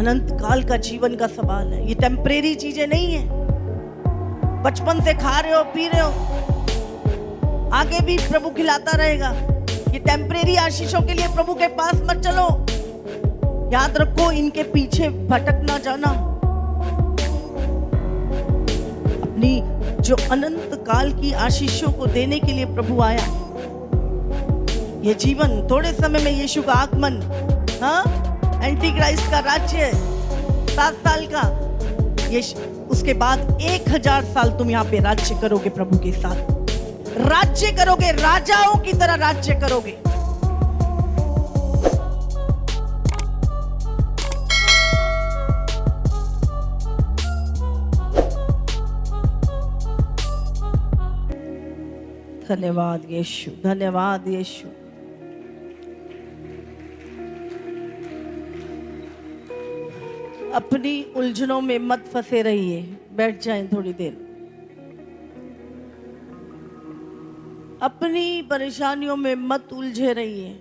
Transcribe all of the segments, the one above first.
अनंत काल का जीवन का सवाल है। ये टेम्परेरी चीजें नहीं है। बचपन से खा रहे हो, पी रहे हो, आगे भी प्रभु खिलाता रहेगा। ये टेम्परेरी आशीषों के लिए प्रभु के पास मत चलो। याद रखो, इनके पीछे भटक ना जाना। अपनी जो अनंत काल की आशीषों को देने के लिए प्रभु आया, ये जीवन थोड़े समय में यीशु का आगमन, हाँ, एंटी क्राइस्ट का राज्य 7 साल का, ये उसके बाद 1000 साल तुम यहाँ पे राज्य करोगे। प्रभु के साथ राज्य करोगे, राजाओं की तरह राज्य करोगे। धन्यवाद यीशु, धन्यवाद यीशु। अपनी उलझनों में मत फंसे रहिए, बैठ जाएं थोड़ी देर। अपनी परेशानियों में मत उलझे रहिए।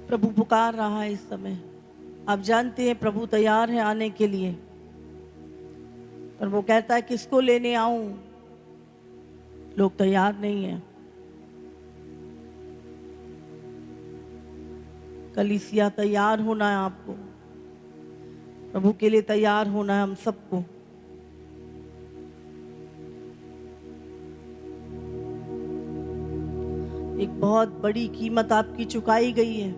प्रभु पुकार रहा है इस समय। आप जानते हैं प्रभु तैयार है आने के लिए, पर वो कहता है किसको लेने आऊं? लोग तैयार नहीं है। कलीसिया तैयार होना है आपको, प्रभु के लिए तैयार होना है हम सबको। एक बहुत बड़ी कीमत आपकी चुकाई गई है।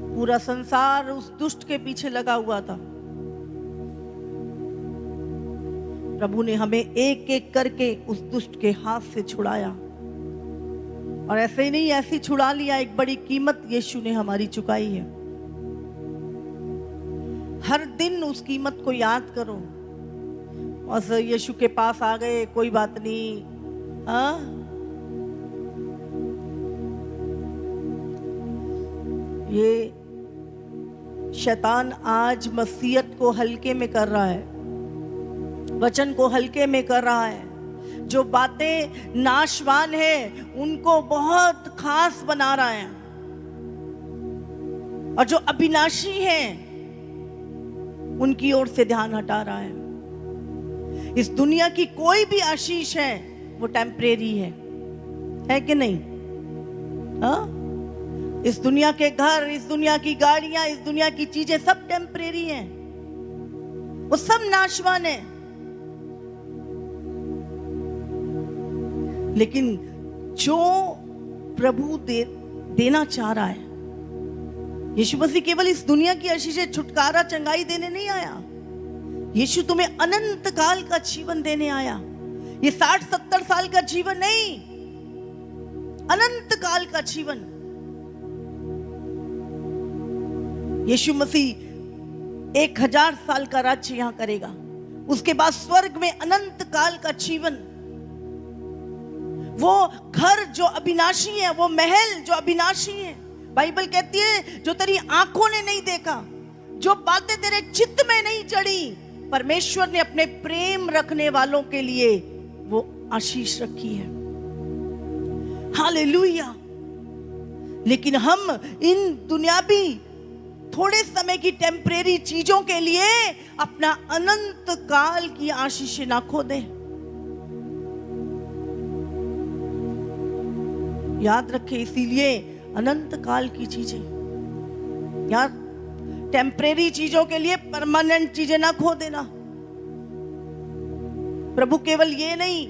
पूरा संसार उस दुष्ट के पीछे लगा हुआ था। प्रभु ने हमें एक एक करके उस दुष्ट के हाथ से छुड़ाया, और ऐसे ही नहीं, ऐसी छुड़ा लिया। एक बड़ी कीमत यीशु ने हमारी चुकाई है। हर दिन उस कीमत को याद करो। और यीशु के पास आ गए, कोई बात नहीं, हाँ, ये शैतान आज मसीहत को हल्के में कर रहा है, वचन को हल्के में कर रहा है। जो बातें नाशवान है उनको बहुत खास बना रहा है, और जो अविनाशी हैं उनकी ओर से ध्यान हटा रहा है। इस दुनिया की कोई भी आशीष है वो टेम्परेरी है कि नहीं? हाँ, इस दुनिया के घर, इस दुनिया की गाड़ियां, इस दुनिया की चीजें सब टेम्परेरी हैं, वो सब नाशवान है। लेकिन जो प्रभु देना चाह रहा है, यीशु मसीह केवल इस दुनिया की आशीषें, छुटकारा, चंगाई देने नहीं आया। यीशु तुम्हें अनंत काल का जीवन देने आया। ये 60-70 साल का जीवन नहीं, अनंत काल का जीवन। यीशु मसीह 1000 साल का राज्य यहां करेगा, उसके बाद स्वर्ग में अनंत काल का जीवन। वो घर जो अविनाशी है, वो महल जो अविनाशी है। बाइबल कहती है जो तेरी आंखों ने नहीं देखा, जो बातें तेरे चित्त में नहीं चढ़ी, परमेश्वर ने अपने प्रेम रखने वालों के लिए वो आशीष रखी है। हालेलुया। लेकिन हम इन दुनियावी थोड़े समय की टेम्परेरी चीजों के लिए अपना अनंत काल की आशीषें ना खो दें। याद रखें, इसीलिए अनंत काल की चीजें, यार, टेम्परेरी चीजों के लिए परमानेंट चीजें ना खो देना। प्रभु केवल ये नहीं,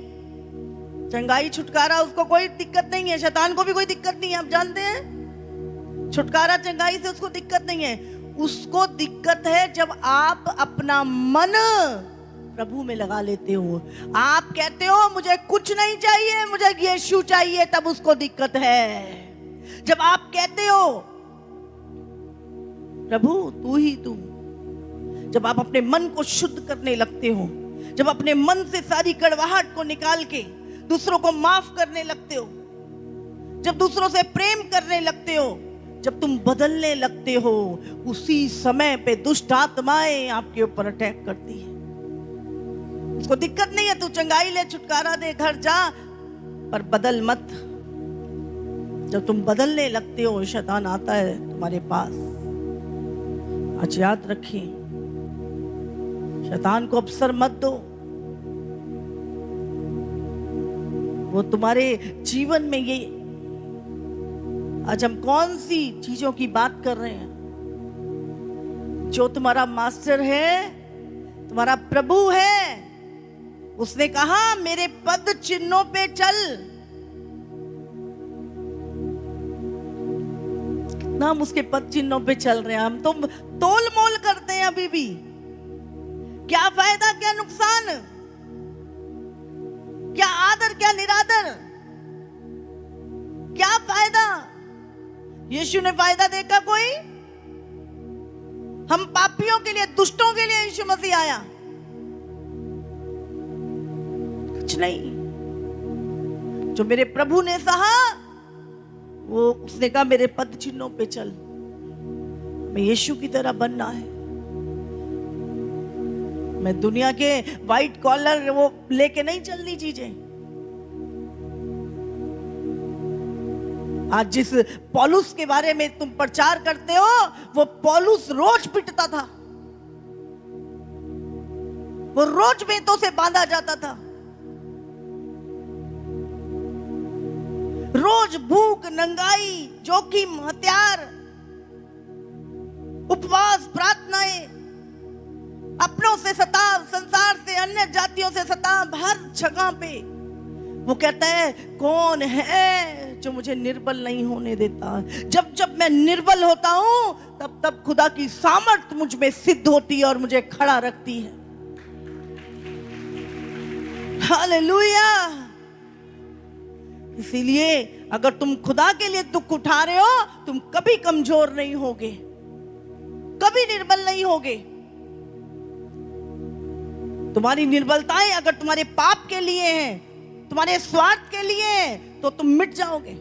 चंगाई, छुटकारा, उसको कोई दिक्कत नहीं है, शैतान को भी कोई दिक्कत नहीं है। आप जानते हैं, छुटकारा, चंगाई से उसको दिक्कत नहीं है। उसको दिक्कत है जब आप अपना मन प्रभु में लगा लेते हो। आप कहते हो मुझे कुछ नहीं चाहिए, मुझे यीशु चाहिए, तब उसको दिक्कत है। जब आप कहते हो प्रभु तू ही तू, जब आप अपने मन को शुद्ध करने लगते हो, जब अपने मन से सारी कड़वाहट को निकाल के दूसरों को माफ करने लगते हो, जब दूसरों से प्रेम करने लगते हो, जब तुम बदलने लगते हो, उसी समय पे दुष्ट आत्माएं आपके ऊपर अटैक करती है। उसको दिक्कत नहीं है, तू चंगाई ले, छुटकारा दे, घर जा, पर बदल मत। जब तुम बदलने लगते हो, शैतान आता है तुम्हारे पास। आज याद रखिए, शैतान को अवसर मत दो। वो तुम्हारे जीवन में ये, आज हम कौन सी चीजों की बात कर रहे हैं? जो तुम्हारा मास्टर है, तुम्हारा प्रभु है, उसने कहा मेरे पद चिन्हों पे चल। कितना हम उसके पद चिन्हों पे चल रहे हैं। हम तो तोल मोल करते हैं अभी भी। क्या फायदा, क्या नुकसान, क्या आदर, क्या निरादर, क्या फायदा? यीशु ने फायदा देखा कोई? हम पापियों के लिए, दुष्टों के लिए यीशु मसीह आया, कुछ नहीं। जो मेरे प्रभु ने कहा, वो उसने कहा मेरे पद चिन्हों पे चल। मैं यीशु की तरह बनना है। मैं दुनिया के व्हाइट कॉलर वो लेके नहीं चलनी चीजें। आज जिस पौलुस के बारे में तुम प्रचार करते हो, वो पौलुस रोज पिटता था, वो रोज बेतों से बांधा जाता था, रोज भूख, नंगाई, जोखिम, हथियार, उपवास, प्रार्थनाएं, अपनों से सताव, संसार से, अन्य जातियों से सताव, हर जगह पे। वो कहता है कौन है जो मुझे निर्बल नहीं होने देता? जब जब मैं निर्बल होता हूं, तब तब खुदा की सामर्थ मुझ में सिद्ध होती है और मुझे खड़ा रखती है। हालेलुया। इसीलिए अगर तुम खुदा के लिए दुख उठा रहे हो, तुम कभी कमजोर नहीं होगे, कभी निर्बल नहीं होगे। तुम्हारी निर्बलताएं अगर तुम्हारे पाप के लिए हैं, तुम्हारे स्वार्थ के लिए हैं, तो तुम मिट जाओगे।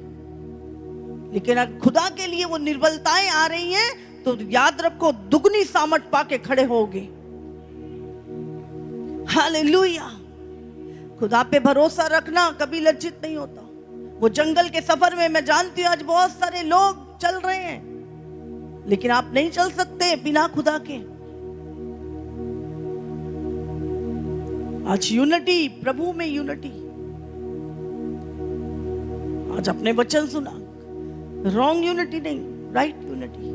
लेकिन अगर खुदा के लिए वो निर्बलताएं आ रही हैं, तो याद रखो दुगनी सामर्थ पाके खड़े होगे। हालेलुया। खुदा पे भरोसा रखना कभी लज्जित नहीं होता। वो जंगल के सफर में मैं जानती हूं आज बहुत सारे लोग चल रहे हैं, लेकिन आप नहीं चल सकते बिना खुदा के। आज यूनिटी, प्रभु में यूनिटी। आज अपने वचन सुना, रॉन्ग यूनिटी नहीं, राइट यूनिटी।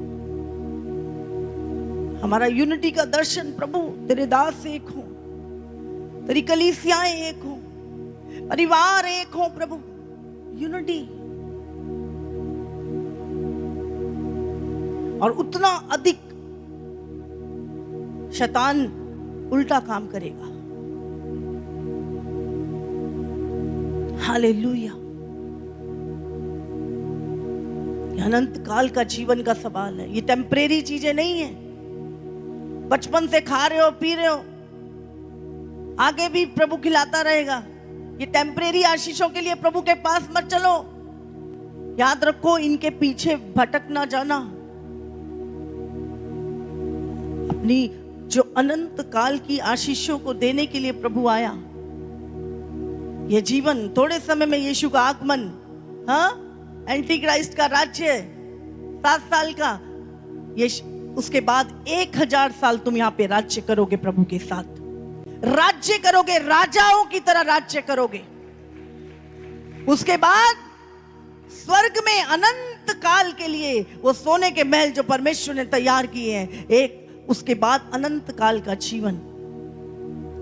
हमारा यूनिटी का दर्शन, प्रभु तेरे दास एक हो, तेरी कलीसियाएं एक हो, परिवार एक हो, प्रभु यूनिटी। और उतना अधिक शैतान उल्टा काम करेगा। हालेलुया। अनंत काल का जीवन का सवाल है। ये टेम्परेरी चीजें नहीं है। बचपन से खा रहे हो, पी रहे हो, आगे भी प्रभु खिलाता रहेगा। ये टेम्परेरी आशीषों के लिए प्रभु के पास मत चलो। याद रखो, इनके पीछे भटक ना जाना। अपनी जो अनंत काल की आशीषों को देने के लिए प्रभु आया। ये जीवन, थोड़े समय में यीशु का आगमन, हाँ, एंटी क्राइस्ट का राज्य 7 साल का, ये उसके बाद 1000 साल तुम यहाँ पे राज्य करोगे प्रभु के साथ। राज्य करोगे, राजाओं की तरह राज्य करोगे। उसके बाद स्वर्ग में अनंत काल के लिए वो सोने के महल जो परमेश्वर ने तैयार किए हैं, एक उसके बाद अनंत काल का जीवन।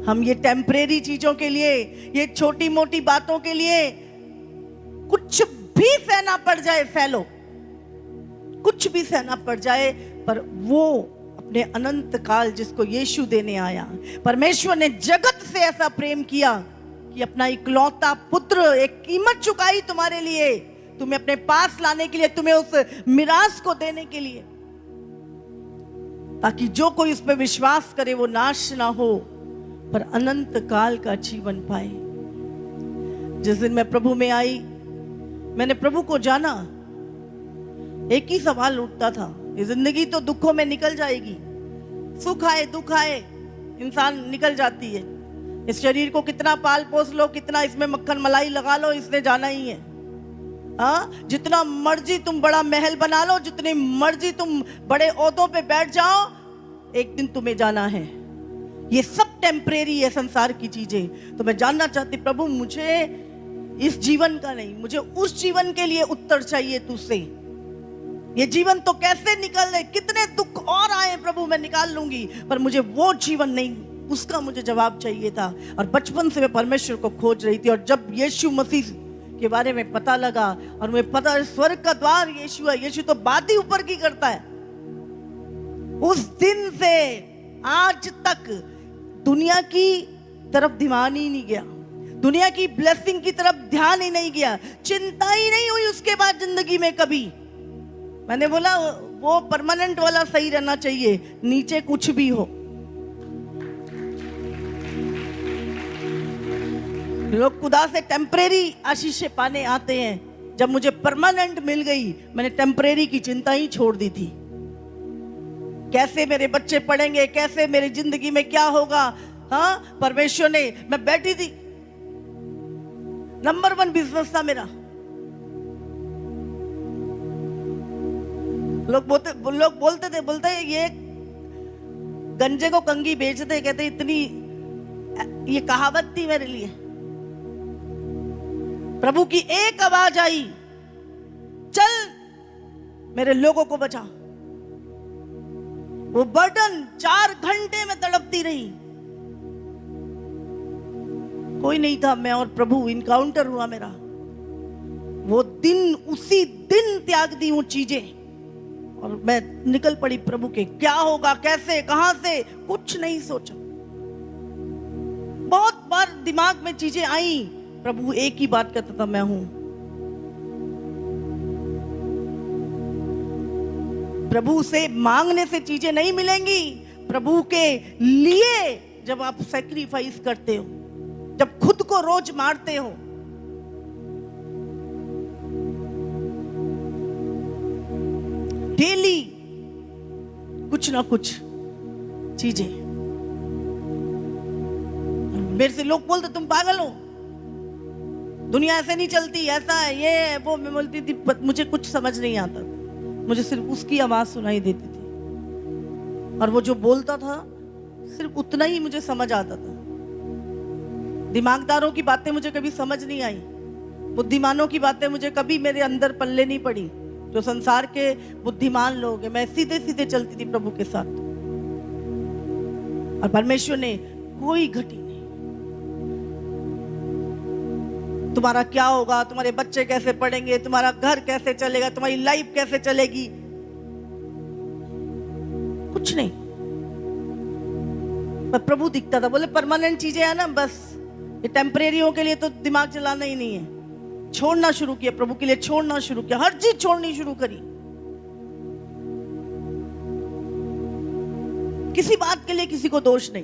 हम ये टेम्परेरी चीजों के लिए, ये छोटी मोटी बातों के लिए कुछ भी सहना पड़ जाए, फैलो, कुछ भी सहना पड़ जाए, पर वो अपने अनंत काल जिसको यीशु देने आया। परमेश्वर ने जगत से ऐसा प्रेम किया कि अपना इकलौता पुत्र, एक कीमत चुकाई तुम्हारे लिए, तुम्हें अपने पास लाने के लिए, तुम्हें उस मिरास को देने के लिए, ताकि जो कोई उस पर विश्वास करे वो नाश ना हो पर अनंत काल का जीवन पाए। जिस दिन मैं प्रभु में आई, मैंने प्रभु को जाना, एक ही सवाल उठता था, ये जिंदगी तो दुखों में निकल जाएगी, सुख आए दुख आए, इंसान निकल जाती है, इस शरीर को कितना पाल पोस लो, कितना इसमें मक्खन मलाई लगा लो, इसने जाना ही है। हाँ, जितना मर्जी तुम बड़ा महल बना लो, जितनी मर्जी तुम बड़े ओहदों पे बैठ जाओ, एक दिन तुम्हें जाना है। ये सब टेम्परेरी है, संसार की चीजें। तो मैं जानना चाहती प्रभु, मुझे इस जीवन का नहीं, मुझे उस जीवन के लिए उत्तर चाहिए तुझसे। ये जीवन तो कैसे निकल रहे, कितने दुख और आए प्रभु, मैं निकाल लूंगी, पर मुझे वो जीवन नहीं, उसका मुझे जवाब चाहिए था। और बचपन से मैं परमेश्वर को खोज रही थी, और जब यीशु मसीह के बारे में पता लगा और मुझे पता स्वर्ग का द्वार यीशु है, यीशु तो बात ही ऊपर की करता है, उस दिन से आज तक दुनिया की तरफ ध्यान ही नहीं गया, दुनिया की ब्लेसिंग की तरफ ध्यान ही नहीं गया, चिंता ही नहीं हुई उसके बाद जिंदगी में कभी। मैंने बोला वो परमानेंट वाला सही रहना चाहिए, नीचे कुछ भी हो। लोग खुदा से टेम्परेरी आशीषें पाने आते हैं, जब मुझे परमानेंट मिल गई, मैंने टेम्परेरी की चिंता ही छोड़ दी थी। कैसे मेरे बच्चे पढ़ेंगे, कैसे मेरी जिंदगी में क्या होगा। हाँ, परमेश्वर ने, मैं बैठी थी, नंबर 1 बिजनेस था मेरा। लोग बोलते ये गंजे को कंगी बेचते, कहते इतनी, ये कहावत थी मेरे लिए। प्रभु की एक आवाज आई, चल मेरे लोगों को बचा। वो बर्डन 4 घंटे में तड़पती रही, कोई नहीं था, मैं और प्रभु, इनकाउंटर हुआ मेरा। वो दिन, उसी दिन त्याग दी वो चीजें और मैं निकल पड़ी प्रभु के। क्या होगा, कैसे, कहां से, कुछ नहीं सोचा। बहुत बार दिमाग में चीजें आई, प्रभु एक ही बात कहता था, मैं हूं। प्रभु से मांगने से चीजें नहीं मिलेंगी, प्रभु के लिए जब आप सैक्रिफाइस करते हो, जब खुद को रोज मारते हो। डेली कुछ ना कुछ चीजें। मेरे से लोग बोलते तुम पागल हो, दुनिया ऐसे नहीं चलती, ऐसा है, ये है, वो। मैं बोलती थी मुझे कुछ समझ नहीं आता, मुझे सिर्फ उसकी आवाज सुनाई देती थी, और वो जो बोलता था सिर्फ उतना ही मुझे समझ आता था। दिमागदारों की बातें मुझे कभी समझ नहीं आई, बुद्धिमानों की बातें मुझे कभी मेरे अंदर पल्ले नहीं पड़ी। जो संसार के बुद्धिमान लोग हैं, मैं सीधे सीधे चलती थी प्रभु के साथ, और परमेश्वर ने कोई घटी नहीं। तुम्हारा क्या होगा, तुम्हारे बच्चे कैसे पढ़ेंगे, तुम्हारा घर कैसे चलेगा, तुम्हारी लाइफ कैसे चलेगी, कुछ नहीं। पर प्रभु दिखता था। बोले परमानेंट चीजें है ना, बस ये टेम्परेरियों के लिए तो दिमाग चलाना ही नहीं है। छोड़ना शुरू किया, प्रभु के लिए छोड़ना शुरू किया, हर चीज छोड़नी शुरू करी। किसी बात के लिए किसी को दोष नहीं।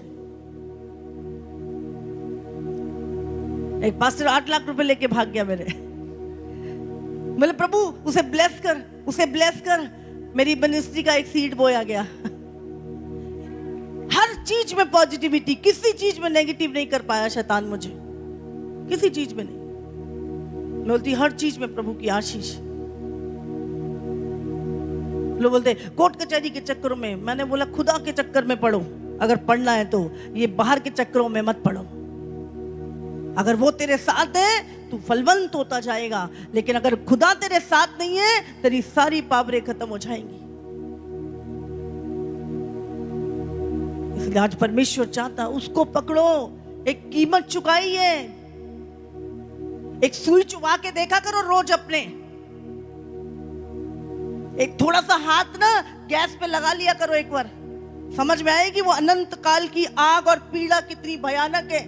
एक पास्टर 8 लाख रुपए लेके भाग गया मेरे। बोले प्रभु उसे ब्लेस कर, उसे ब्लेस कर। मेरी मिनिस्ट्री का एक सीड बोया गया। हर चीज में पॉजिटिविटी, किसी चीज में नेगेटिव नहीं कर पाया शैतान मुझे, किसी चीज में नहीं। मैं बोलती हर चीज में प्रभु की आशीष। लोग बोलते कोर्ट कचहरी के चक्करों में, मैंने बोला खुदा के चक्कर में पढ़ो, अगर पढ़ना है तो ये बाहर के चक्करों में मत पढ़ो। अगर वो तेरे साथ है तू फलवंत होता जाएगा, लेकिन अगर खुदा तेरे साथ नहीं है तेरी सारी पावरें खत्म हो जाएंगी। इसलिए आज परमेश्वर चाहता उसको पकड़ो। एक कीमत चुकाई है, एक सुई चुबा के देखा करो रोज अपने। एक थोड़ा सा हाथ ना गैस पे लगा लिया करो एक बार, समझ में आएगी वो अनंत काल की आग और पीड़ा कितनी भयानक है।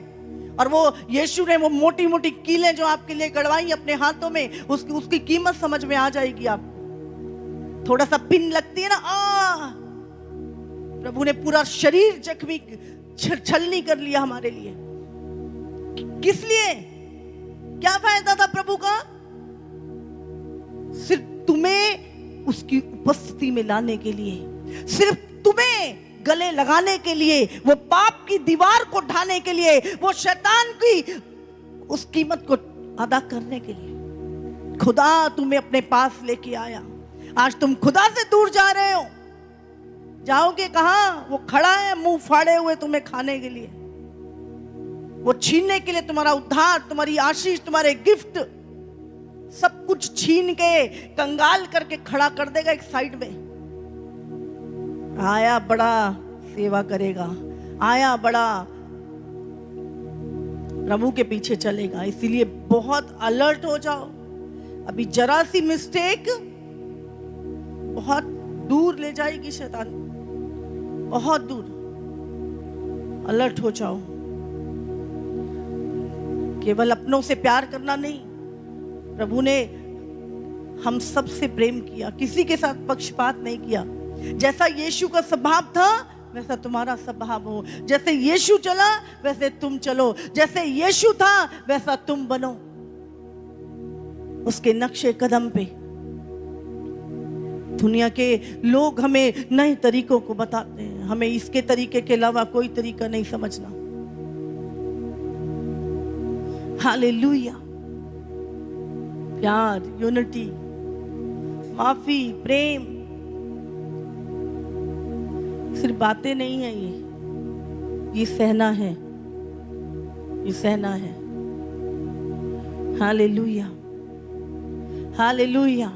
और वो यीशु ने वो मोटी मोटी कीलें जो आपके लिए गड़वाई अपने हाथों में, उसकी कीमत समझ में आ जाएगी आपको। थोड़ा सा पिन लगती है ना, प्रभु ने पूरा शरीर जख्मी छलनी कर लिया हमारे लिए। किस लिए? क्या फायदा था प्रभु का? सिर्फ तुम्हें उसकी उपस्थिति में लाने के लिए, सिर्फ तुम्हें गले लगाने के लिए, वो पाप की दीवार को ढाने के लिए, वो शैतान की उस कीमत को अदा करने के लिए खुदा तुम्हें अपने पास लेके आया। आज तुम खुदा से दूर जा रहे हो, जाओगे कहां? वो खड़ा है मुंह फाड़े हुए तुम्हें खाने के लिए, वो छीनने के लिए तुम्हारा उद्धार, तुम्हारी आशीष, तुम्हारे गिफ्ट, सब कुछ छीन के कंगाल करके खड़ा कर देगा एक साइड में। आया बड़ा सेवा करेगा, आया बड़ा प्रभु के पीछे चलेगा। इसीलिए बहुत अलर्ट हो जाओ। अभी जरा सी मिस्टेक बहुत दूर ले जाएगी शैतान, बहुत दूर। अलर्ट हो जाओ। केवल अपनों से प्यार करना नहीं, प्रभु ने हम सब से प्रेम किया, किसी के साथ पक्षपात नहीं किया। जैसा यीशु का स्वभाव था वैसा तुम्हारा स्वभाव हो, जैसे यीशु चला वैसे तुम चलो, जैसे यीशु था वैसा तुम बनो, उसके नक्शे कदम पे। दुनिया के लोग हमें नए तरीकों को बताते हैं, हमें इसके तरीके के अलावा कोई तरीका नहीं समझना। हालेलुया। प्यार, यूनिटी, माफी, प्रेम सिर्फ बातें नहीं है, ये सहना है, ये सहना है। Hallelujah, hallelujah.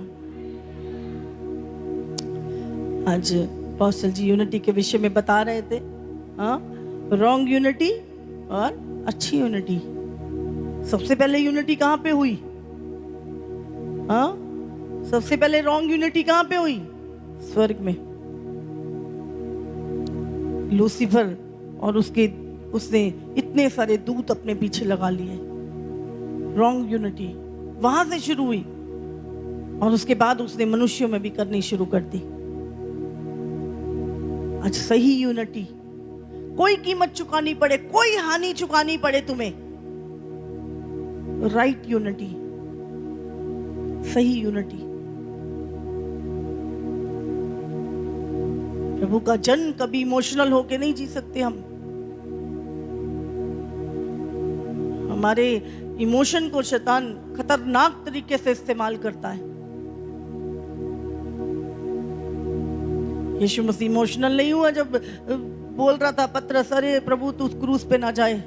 आज अपोस्टल जी यूनिटी के विषय में बता रहे थे, रॉन्ग यूनिटी और अच्छी यूनिटी। सबसे पहले यूनिटी कहां पे हुई? सबसे पहले रॉन्ग यूनिटी कहां पे हुई? स्वर्ग में। लूसीफर और उसने इतने सारे दूत अपने पीछे लगा लिए। रॉन्ग यूनिटी वहां से शुरू हुई और उसके बाद उसने मनुष्यों में भी करनी शुरू कर दी। आज सही यूनिटी, कोई कीमत चुकानी पड़े, कोई हानि चुकानी पड़े तुम्हें, राइट यूनिटी, सही यूनिटी। प्रभु का जन कभी इमोशनल होके नहीं जी सकते हम। हमारे इमोशन को शैतान खतरनाक तरीके से इस्तेमाल करता है। यीशु मसीह इमोशनल नहीं हुआ जब बोल रहा था पतरस, अरे प्रभु तू क्रूस पे ना जाए,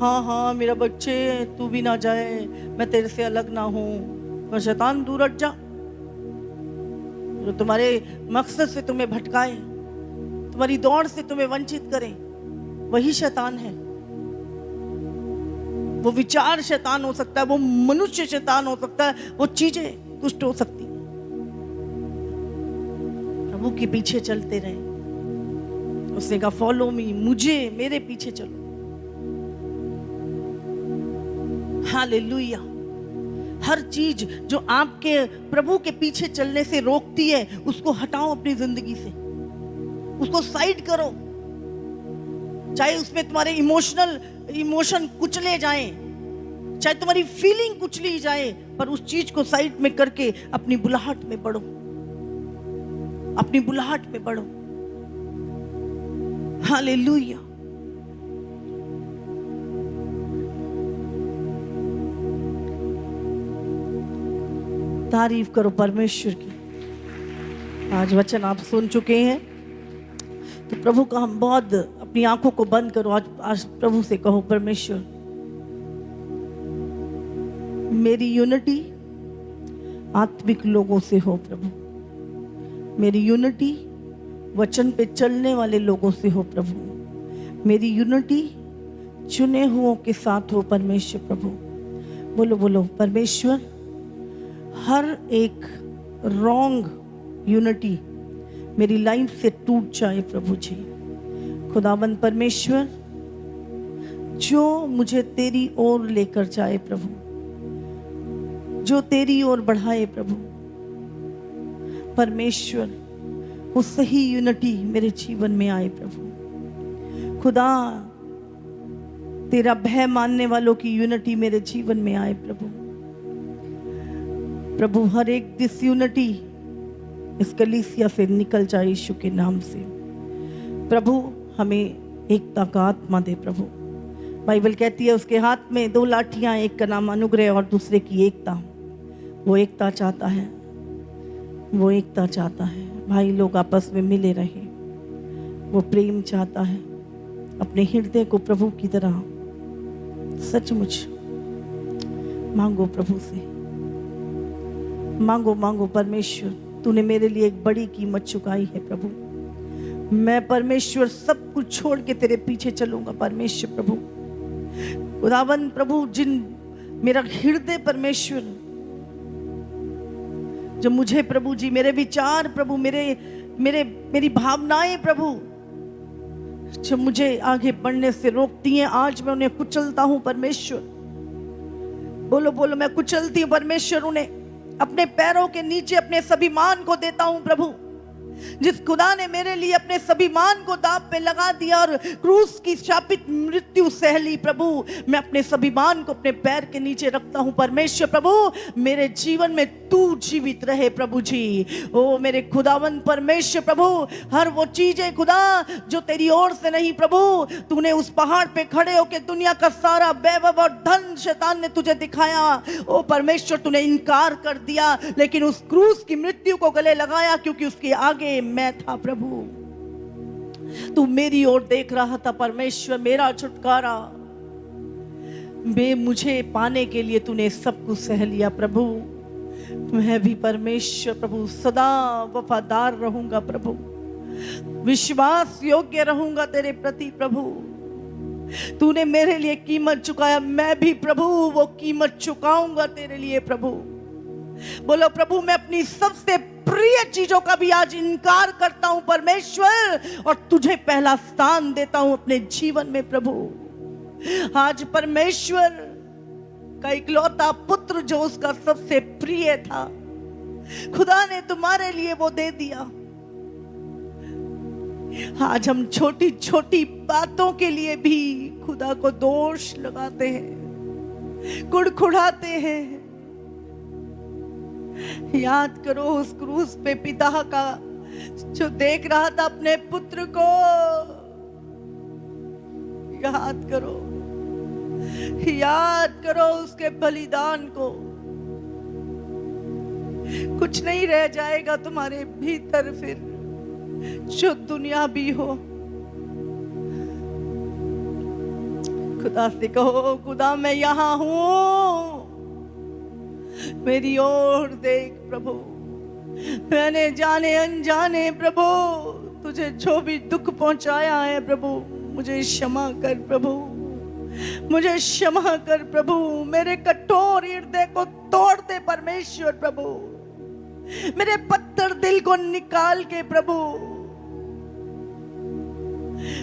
हाँ हाँ मेरा बच्चे तू भी ना जाए, मैं तेरे से अलग ना हूं। और शैतान दूर हट जा, जो तुम्हारे मकसद से तुम्हें भटकाए, तुम्हारी दौड़ से तुम्हें वंचित करे, वही शैतान है। वो विचार शैतान हो सकता है, वो मनुष्य शैतान हो सकता है, वो चीजें दुष्ट हो सकती हैं। प्रभु के पीछे चलते रहे। उसने कहा फॉलो मी, मुझे, मेरे पीछे चलो। हालेलुया। हर चीज जो आपके प्रभु के पीछे चलने से रोकती है, उसको हटाओ अपनी जिंदगी से, उसको साइड करो। चाहे उसमें तुम्हारे इमोशन कुचले जाएं, चाहे तुम्हारी फीलिंग कुचली जाए, पर उस चीज को साइड में करके अपनी बुलाहट में बढ़ो, अपनी बुलाहट में बढ़ो। हालेलुया। तारीफ करो परमेश्वर की। आज वचन आप सुन चुके हैं, तो प्रभु का हम बहुत, अपनी आंखों को बंद करो। आज प्रभु से कहो, परमेश्वर मेरी यूनिटी आत्मिक लोगों से हो प्रभु, मेरी यूनिटी वचन पे चलने वाले लोगों से हो प्रभु, मेरी यूनिटी चुने हुओं के साथ हो परमेश्वर। प्रभु बोलो बोलो, परमेश्वर हर एक रॉन्ग यूनिटी मेरी लाइफ से टूट जाए प्रभु जी। खुदाबंद परमेश्वर, जो मुझे तेरी ओर लेकर जाए प्रभु, जो तेरी ओर बढ़ाए प्रभु परमेश्वर, वो सही यूनिटी मेरे जीवन में आए प्रभु। खुदा, तेरा भय मानने वालों की यूनिटी मेरे जीवन में आए प्रभु। प्रभु हर एक डिसयूनिटी इस कलीसिया से निकल जाए यीशु के नाम से। प्रभु हमें एकता का आत्मा दे प्रभु। बाइबल कहती है उसके हाथ में 2 लाठियां, एक का नाम अनुग्रह और दूसरे की एकता। वो एकता चाहता है, वो एकता चाहता है। भाई लोग आपस में मिले रहे, वो प्रेम चाहता है। अपने हृदय को प्रभु की तरह सचमुच मांगो, प्रभु से मांगो। मांगो परमेश्वर, तूने मेरे लिए एक बड़ी कीमत चुकाई है प्रभु। मैं परमेश्वर सब कुछ छोड़ के तेरे पीछे चलूंगा परमेश्वर प्रभु। खुदावन प्रभु, जिन मेरा हृदय परमेश्वर, जो मुझे प्रभु जी, मेरे विचार प्रभु, मेरी भावनाएं प्रभु, जो मुझे आगे बढ़ने से रोकती हैं, आज मैं उन्हें कुचलता हूं परमेश्वर। बोलो बोलो, मैं कुचलती हूं परमेश्वर उन्हें। अपने पैरों के नीचे अपने सभी मान को देता हूं प्रभु। जिस खुदा ने मेरे लिए अपने सभी मान को दांव पे लगा दिया और क्रूस की शापित मृत्यु सह ली प्रभु, मैं अपने सभी मान को अपने पैर के नीचे रखता हूं परमेश्वर प्रभु। मेरे जीवन में तू जीवित रहे प्रभु जी। ओ मेरे खुदावन परमेश्वर प्रभु, हर वो चीजें खुदा जो तेरी ओर से नहीं प्रभु, तूने उस पहाड़ पे खड़े होकर दुनिया का सारा वैभव और धन शैतान ने तुझे दिखाया, ओ परमेश्वर तूने इनकार कर दिया, लेकिन उस क्रूस की मृत्यु को गले लगाया, क्योंकि उसके आगे मैं था प्रभु। तू मेरी ओर देख रहा था परमेश्वर। मेरा छुटकारा मुझे पाने के लिए तूने सब कुछ सह लिया प्रभु। मैं भी परमेश्वर प्रभु सदा वफादार रहूंगा प्रभु, विश्वास योग्य रहूंगा तेरे प्रति प्रभु। तूने मेरे लिए कीमत चुकाया, मैं भी प्रभु वो कीमत चुकाऊंगा तेरे लिए प्रभु। बोलो प्रभु, मैं अपनी सबसे प्रिय चीजों का भी आज इनकार करता हूं परमेश्वर, और तुझे पहला स्थान देता हूं अपने जीवन में प्रभु। आज परमेश्वर का इकलौता पुत्र जो उसका सबसे प्रिय था, खुदा ने तुम्हारे लिए वो दे दिया। आज हम छोटी छोटी बातों के लिए भी खुदा को दोष लगाते हैं, कुड़कुड़ाते हैं। याद करो उस क्रूस पे पिता का जो देख रहा था अपने पुत्र को, याद करो, याद करो उसके बलिदान को। कुछ नहीं रह जाएगा तुम्हारे भीतर फिर, जो दुनिया भी हो। खुदा से कहो, खुदा मैं यहां हूं, मेरी ओर देख प्रभु। मैंने जाने अनजाने प्रभु तुझे जो भी दुख पहुंचाया है प्रभु, मुझे क्षमा कर प्रभु, मुझे क्षमा कर प्रभु। मेरे कठोर हृदय को तोड़ दे परमेश्वर प्रभु, मेरे पत्थर दिल को निकाल के प्रभु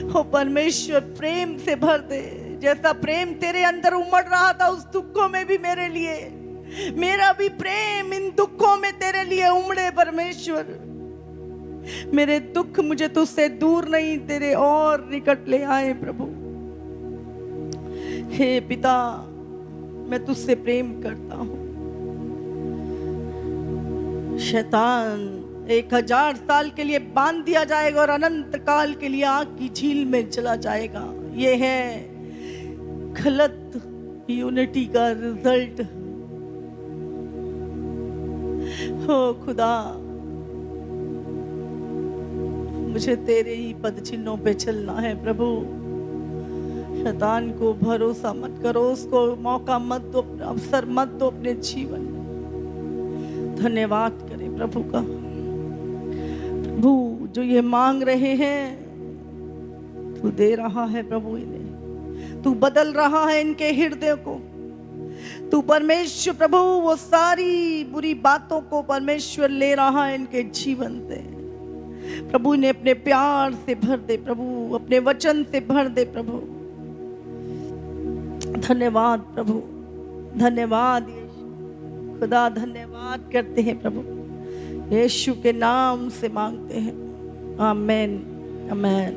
ओ परमेश्वर प्रेम से भर दे। जैसा प्रेम तेरे अंदर उमड़ रहा था उस दुखों में भी मेरे लिए, मेरा भी प्रेम इन दुखों में तेरे लिए उमड़े परमेश्वर। मेरे दुख मुझे तुझसे दूर नहीं, तेरे और निकट ले आए प्रभु। हे पिता, मैं तुझसे प्रेम करता हूं। शैतान 1000 साल के लिए बांध दिया जाएगा और अनंत काल के लिए आग की झील में चला जाएगा। ये है गलत यूनिटी का रिजल्ट। हो खुदा, मुझे तेरे ही पद चिन्हों पे चलना है प्रभु। शैतान को भरोसा मत करो, उसको मौका मत दो, अवसर मत दो अपने जीवन में। धन्यवाद करें प्रभु का। प्रभु जो ये मांग रहे हैं तू दे रहा है प्रभु, इन्हें तू बदल रहा है इनके हृदय को। तू परमेश्वर प्रभु वो सारी बुरी बातों को परमेश्वर ले रहा है इनके जीवन से प्रभु। इन्हें अपने प्यार से भर दे प्रभु, अपने वचन से भर दे प्रभु। धन्यवाद प्रभु, धन्यवाद यीशु। खुदा धन्यवाद करते हैं प्रभु, यीशु के नाम से मांगते हैं। आमीन, आमीन,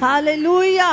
हालेलुया।